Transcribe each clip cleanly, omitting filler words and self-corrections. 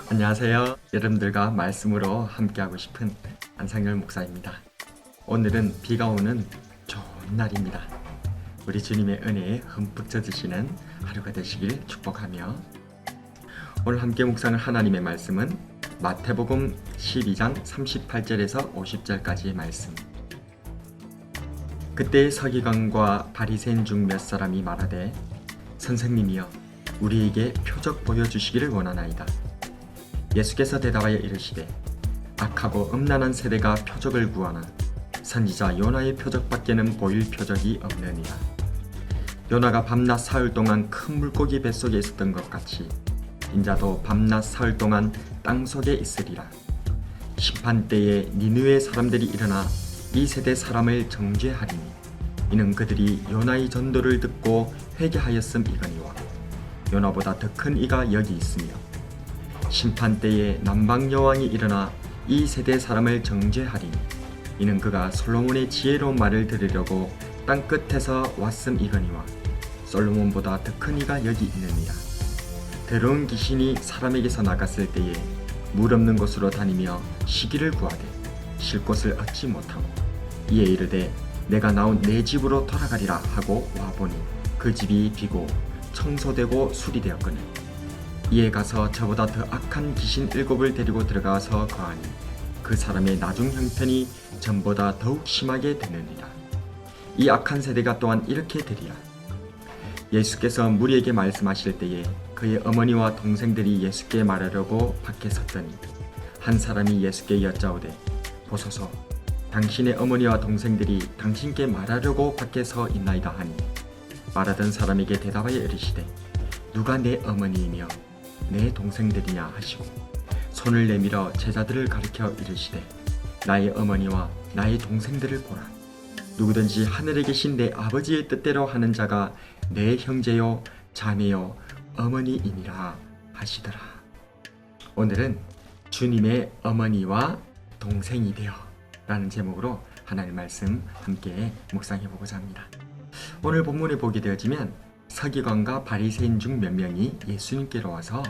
안녕하세요. 여러분들과 말씀으로 함께하고 싶은 안상열 목사입니다. 오늘은 비가 오는 좋은 날입니다. 우리 주님의 은혜에 흠뻑 젖으시는 하루가 되시길 축복하며 오늘 함께 묵상할 하나님의 말씀은 마태복음 12장 38절에서 50절까지의 말씀. 그때 서기관과 바리새인 중 몇 사람이 말하되 선생님이여 우리에게 표적 보여주시기를 원하나이다. 예수께서 대답하여 이르시되 악하고 음란한 세대가 표적을 구하나 선지자 요나의 표적밖에는 보일 표적이 없느니라. 요나가 밤낮 사흘 동안 큰 물고기 뱃속에 있었던 것 같이 인자도 밤낮 사흘 동안 땅속에 있으리라. 심판 때에 니느웨 사람들이 일어나 이 세대 사람을 정죄하리니 이는 그들이 요나의 전도를 듣고 회개하였음이거니와 요나보다 더 큰 이가 여기 있으며 심판 때에 남방 여왕이 일어나 이 세대 사람을 정죄하리니 이는 그가 솔로몬의 지혜로운 말을 들으려고 땅 끝에서 왔음이거니와 솔로몬보다 더 큰 이가 여기 있느니라. 더러운 귀신이 사람에게서 나갔을 때에 물 없는 곳으로 다니며 쉬기를 구하되 쉴 곳을 얻지 못하고 이에 이르되 내가 나온 내 집으로 돌아가리라 하고 와보니 그 집이 비고 청소되고 수리되었거늘 이에 가서 저보다 더 악한 귀신 7을 데리고 들어가서 거하니 그 사람의 나중 형편이 전보다 더욱 심하게 되느니라. 이 악한 세대가 또한 이렇게 되리라. 예수께서 무리에게 말씀하실 때에 그의 어머니와 동생들이 예수께 말하려고 밖에 섰더니 한 사람이 예수께 여짜오되 보소서 당신의 어머니와 동생들이 당신께 말하려고 밖에 서 있나이다 하니 말하던 사람에게 대답하여 이르시되 누가 내 어머니이며 내 동생들이냐 하시고 손을 내밀어 제자들을 가리켜 이르시되 나의 어머니와 나의 동생들을 보라. 누구든지 하늘에 계신 내 아버지의 뜻대로 하는 자가 내 형제요 자매요 어머니이니라 하시더라. 오늘은 주님의 어머니와 동생이 되어 라는 제목으로 하나님의 말씀 함께 묵상해 보고자 합니다. 오늘 본문에 보게 되어지면 서기관과 바리새인 중 몇 명이 예수님께로 와서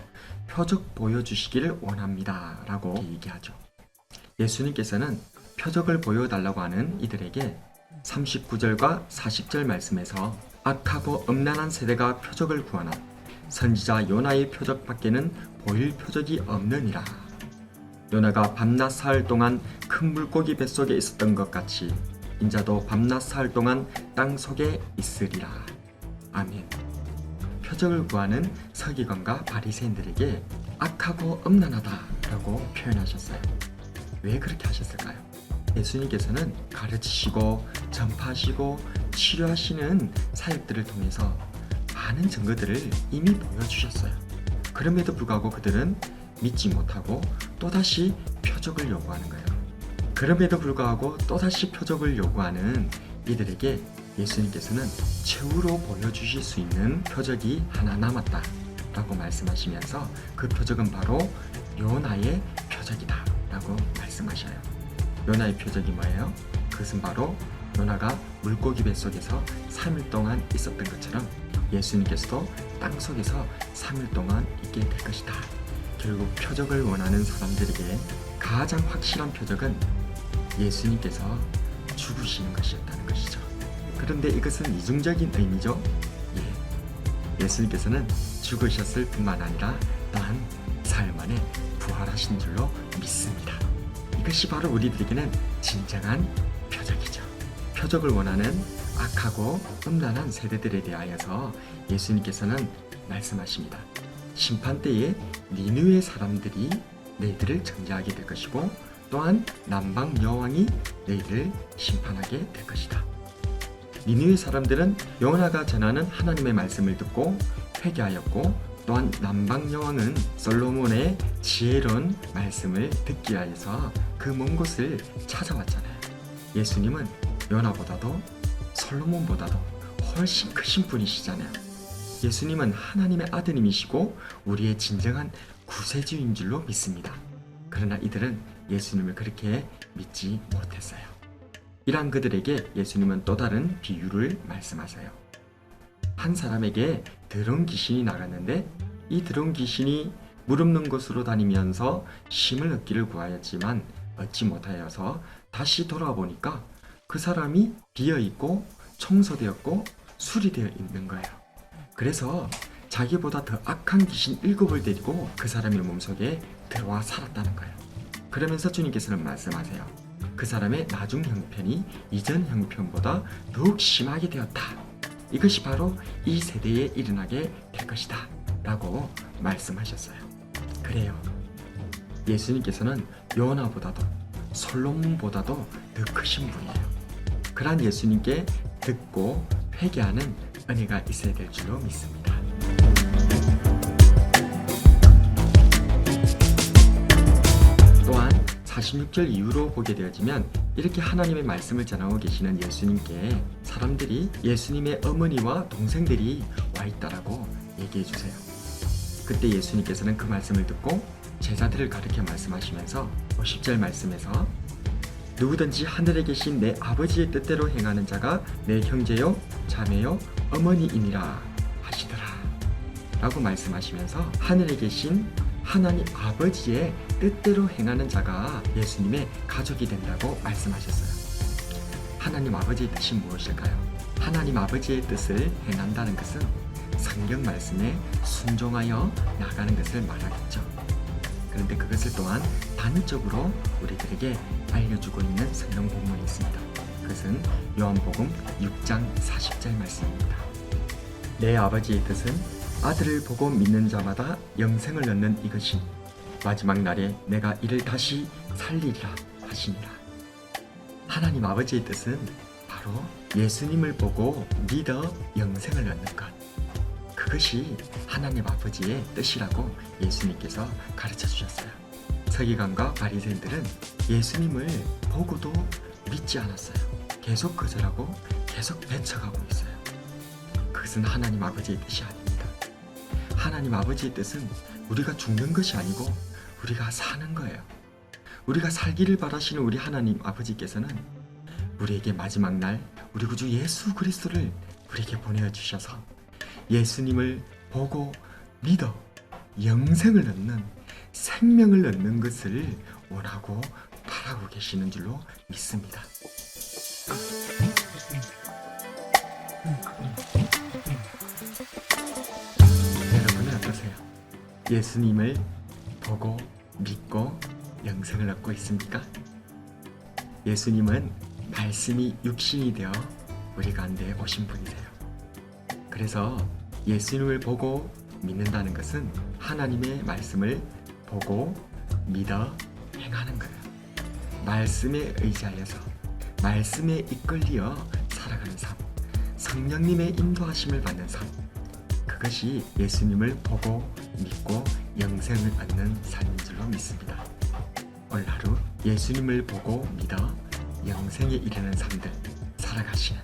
표적 보여주시기를 원합니다 라고 얘기하죠. 예수님께서는 표적을 보여달라고 하는 이들에게 39절과 40절 말씀에서 악하고 음란한 세대가 표적을 구하나 선지자 요나의 표적밖에는 보일 표적이 없느니라. 요나가 밤낮 사흘 동안 큰 물고기 뱃속에 있었던 것 같이 인자도 밤낮 사흘 동안 땅 속에 있으리라. 아멘. 표적을 구하는 서기관과 바리새인들에게 악하고 음란하다라고 표현하셨어요. 왜 그렇게 하셨을까요? 예수님께서는 가르치시고 전파하시고 치료하시는 사역들을 통해서 많은 증거들을 이미 보여주셨어요. 그럼에도 불구하고 그들은 믿지 못하고 또다시 표적을 요구하는 거예요. 그럼에도 불구하고 또다시 표적을 요구하는 이들에게 예수님께서는 최후로 보여주실 수 있는 표적이 하나 남았다 라고 말씀하시면서 그 표적은 바로 요나의 표적이다 라고 말씀하셔요. 요나의 표적이 뭐예요? 그것은 바로 요나가 물고기 뱃속에서 3일 동안 있었던 것처럼 예수님께서도 땅속에서 3일 동안 있게 될 것이다. 결국 표적을 원하는 사람들에게 가장 확실한 표적은 예수님께서 죽으시는 것이었다는 것이죠. 그런데 이것은 이중적인 의미죠. 예수님께서는 죽으셨을 뿐만 아니라 또한 사흘 만에 부활하신 줄로 믿습니다. 이것이 바로 우리들에게는 진정한 표적이죠. 표적을 원하는 악하고 음란한 세대들에 대하여서 예수님께서는 말씀하십니다. 심판 때에 니느웨 사람들이 너희들을 정죄하게 될 것이고 또한 남방 여왕이 너희를 심판하게 될 것이다. 니느웨 사람들은 요나가 전하는 하나님의 말씀을 듣고 회개하였고 또한 남방 여왕은 솔로몬의 지혜로운 말씀을 듣기 위해서 그 먼 곳을 찾아왔잖아요. 예수님은 요나보다도 솔로몬보다도 훨씬 크신 분이시잖아요. 예수님은 하나님의 아드님이시고 우리의 진정한 구세주인 줄로 믿습니다. 그러나 이들은 예수님을 그렇게 믿지 못했어요. 이러한 그들에게 예수님은 또 다른 비유를 말씀하세요. 한 사람에게 더러운 귀신이 나갔는데 이 더러운 귀신이 물 없는 곳으로 다니면서 쉼을 얻기를 구하였지만 얻지 못하여서 다시 돌아보니까 그 사람이 비어있고 청소되었고 수리되어 있는 거예요. 그래서 자기보다 더 악한 귀신 7을 데리고 그 사람의 몸속에 들어와 살았다는 거예요. 그러면서 주님께서는 말씀하세요. 그 사람의 나중 형편이 이전 형편보다 더욱 심하게 되었다. 이것이 바로 이 세대에 일어나게 될 것이다 라고 말씀하셨어요. 그래요. 예수님께서는 요나보다도 솔로몬보다도 더 크신 분이에요. 그러한 예수님께 듣고 회개하는 은혜가 있어야 될 줄로 믿습니다. 또한 46절 이후로 보게 되어지면 이렇게 하나님의 말씀을 전하고 계시는 예수님께 사람들이 예수님의 어머니와 동생들이 와 있다라고 얘기해 주세요. 그때 예수님께서는 그 말씀을 듣고 제자들을 가르쳐 말씀하시면서 50절 말씀에서 누구든지 하늘에 계신 내 아버지의 뜻대로 행하는 자가 내 형제요 자매요 어머니이니라 하시더라 라고 말씀하시면서 하늘에 계신 하나님 아버지의 뜻대로 행하는 자가 예수님의 가족이 된다고 말씀하셨어요. 하나님 아버지의 뜻이 무엇일까요? 하나님 아버지의 뜻을 행한다는 것은 성경 말씀에 순종하여 나가는 것을 말하겠죠. 그런데 그것을 또한 단적으로 우리들에게 알려주고 있는 성경 본문이 있습니다. 그것은 요한복음 6장 40절 말씀입니다. 내 아버지의 뜻은 아들을 보고 믿는 자마다 영생을 얻는 이것이니 마지막 날에 내가 이를 다시 살리리라 하시니라. 하나님 아버지의 뜻은 바로 예수님을 보고 믿어 영생을 얻는 것. 그것이 하나님 아버지의 뜻이라고 예수님께서 가르쳐 주셨어요. 서기관과 바리새인들은 예수님을 보고도 믿지 않았어요. 계속 거절하고 계속 배척하고 있어요. 그것은 하나님 아버지의 뜻이 아닙니다. 하나님 아버지의 뜻은 우리가 죽는 것이 아니고 우리가 사는 거예요. 우리가 살기를 바라시는 우리 하나님 아버지께서는 우리에게 마지막 날 우리 구주 예수 그리스도를 우리에게 보내주셔서 예수님을 보고 믿어 영생을 얻는 생명을 얻는 것을 원하고 바라고 계시는 줄로 믿습니다. 여러분은 어떠세요? 예수님을 보고 믿고 영생을 얻고 있습니까? 예수님은 말씀이 육신이 되어 우리 가운데 오신 분이세요. 그래서 예수님을 보고 믿는다는 것은 하나님의 말씀을 보고 믿어 행하는 거예요. 말씀에 의지하여서 말씀에 이끌려 살아가는 삶, 성령님의 인도하심을 받는 삶, 그것이 예수님을 보고 믿고 영생을 얻는 삶인 줄로 믿습니다. 오늘 하루 예수님을 보고 믿어 영생에 이르는 삶들 살아가시는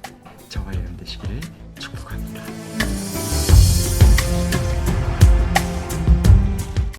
저와 여러분 되시기를 축복합니다.